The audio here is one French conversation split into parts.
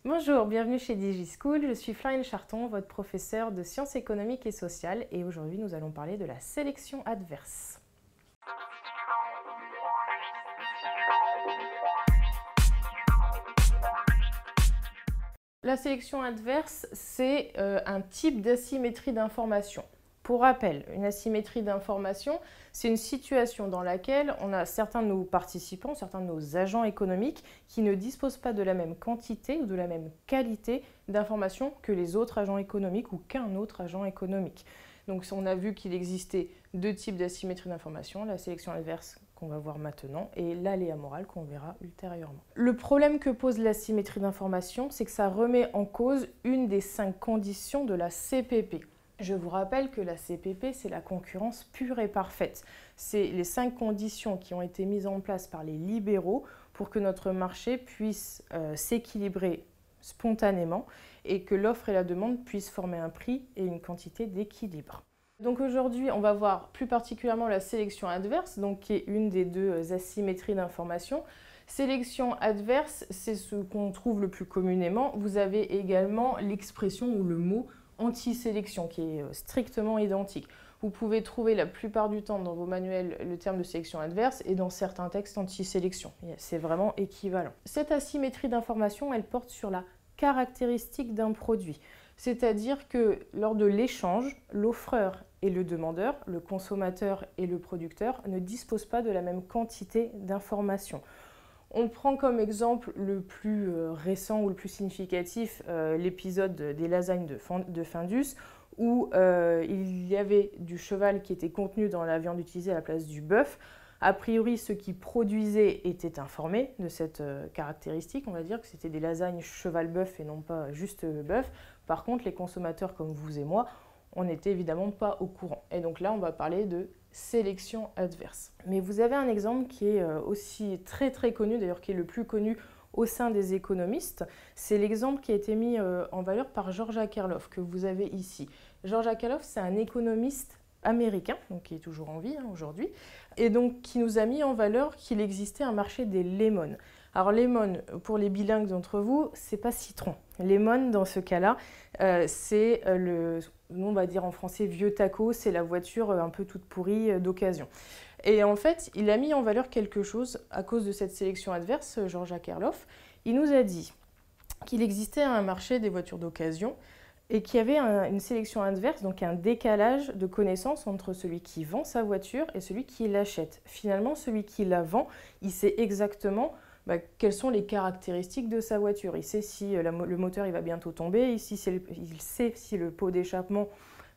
Bonjour, bienvenue chez DigiSchool. Je suis Floriane Charton, votre professeure de sciences économiques et sociales, et aujourd'hui nous allons parler de la sélection adverse. La sélection adverse, c'est un type d'asymétrie d'information. Pour rappel, une asymétrie d'information, c'est une situation dans laquelle on a certains de nos participants, certains de nos agents économiques qui ne disposent pas de la même quantité ou de la même qualité d'informations que les autres agents économiques ou qu'un autre agent économique. Donc on a vu qu'il existait deux types d'asymétrie d'information, la sélection adverse qu'on va voir maintenant et l'aléa moral qu'on verra ultérieurement. Le problème que pose l'asymétrie d'information, c'est que ça remet en cause une des 5 conditions de la CPP. Je vous rappelle que la CPP, c'est la concurrence pure et parfaite. C'est les 5 conditions qui ont été mises en place par les libéraux pour que notre marché puisse s'équilibrer spontanément et que l'offre et la demande puissent former un prix et une quantité d'équilibre. Donc aujourd'hui, on va voir plus particulièrement la sélection adverse, donc qui est une des deux asymétries d'information. Sélection adverse, c'est ce qu'on trouve le plus communément. Vous avez également l'expression ou le mot anti-sélection qui est strictement identique. Vous pouvez trouver la plupart du temps dans vos manuels le terme de sélection adverse et dans certains textes anti-sélection. C'est vraiment équivalent. Cette asymétrie d'information, elle porte sur la caractéristique d'un produit. C'est-à-dire que lors de l'échange, l'offreur et le demandeur, le consommateur et le producteur ne disposent pas de la même quantité d'informations. On prend comme exemple le plus récent ou le plus significatif l'épisode des lasagnes de Findus où il y avait du cheval qui était contenu dans la viande utilisée à la place du bœuf. A priori, ceux qui produisaient étaient informés de cette caractéristique. On va dire que c'était des lasagnes cheval-bœuf et non pas juste bœuf. Par contre, les consommateurs comme vous et moi, on n'était évidemment pas au courant. Et donc là, on va parler de sélection adverse. Mais vous avez un exemple qui est aussi très connu, d'ailleurs qui est le plus connu au sein des économistes. C'est l'exemple qui a été mis en valeur par George Akerlof, que vous avez ici. George Akerlof, c'est un économiste américain, donc qui est toujours en vie aujourd'hui, et donc qui nous a mis en valeur qu'il existait un marché des lemons. Alors lemon, pour les bilingues d'entre vous, c'est pas citron. Lemon, dans ce cas-là, c'est nous on va dire en français vieux taco, c'est la voiture un peu toute pourrie d'occasion. Et en fait, il a mis en valeur quelque chose à cause de cette sélection adverse, George Akerlof. Il nous a dit qu'il existait un marché des voitures d'occasion et qu'il y avait une sélection adverse, donc un décalage de connaissances entre celui qui vend sa voiture et celui qui l'achète. Finalement, celui qui la vend, il sait exactement quelles sont les caractéristiques de sa voiture. Il sait si le moteur il va bientôt tomber, il sait si le pot d'échappement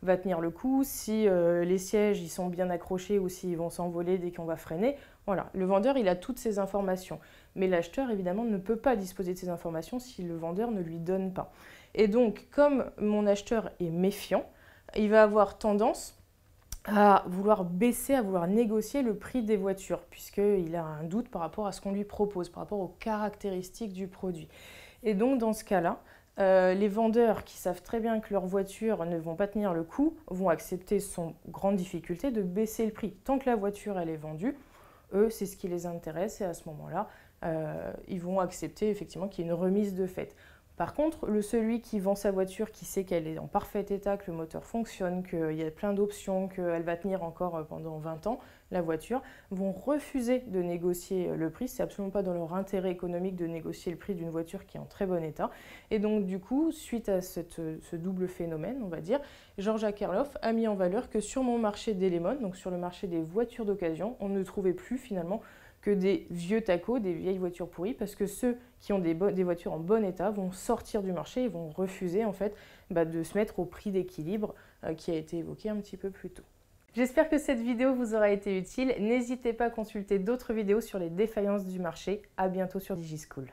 va tenir le coup, si les sièges ils sont bien accrochés ou s'ils vont s'envoler dès qu'on va freiner. Voilà, le vendeur il a toutes ces informations. Mais l'acheteur évidemment ne peut pas disposer de ces informations si le vendeur ne lui donne pas. Et donc, comme mon acheteur est méfiant, il va avoir tendance à vouloir baisser, à vouloir négocier le prix des voitures, puisqu'il a un doute par rapport à ce qu'on lui propose, par rapport aux caractéristiques du produit. Et donc, dans ce cas-là, les vendeurs qui savent très bien que leurs voitures ne vont pas tenir le coup, vont accepter sans grande difficulté de baisser le prix. Tant que la voiture elle est vendue, eux, c'est ce qui les intéresse et à ce moment-là, ils vont accepter effectivement qu'il y ait une remise de fait. Par contre, celui qui vend sa voiture, qui sait qu'elle est en parfait état, que le moteur fonctionne, qu'il y a plein d'options, qu'elle va tenir encore pendant 20 ans, la voiture, vont refuser de négocier le prix. C'est absolument pas dans leur intérêt économique de négocier le prix d'une voiture qui est en très bon état. Et donc, du coup, suite à ce double phénomène, on va dire, George Akerlof a mis en valeur que sur mon marché des lemons, donc sur le marché des voitures d'occasion, on ne trouvait plus finalement que des vieux tacos, des vieilles voitures pourries, parce que ceux qui ont des voitures en bon état vont sortir du marché et vont refuser en fait de se mettre au prix d'équilibre qui a été évoqué un petit peu plus tôt. J'espère que cette vidéo vous aura été utile. N'hésitez pas à consulter d'autres vidéos sur les défaillances du marché. À bientôt sur DigiSchool.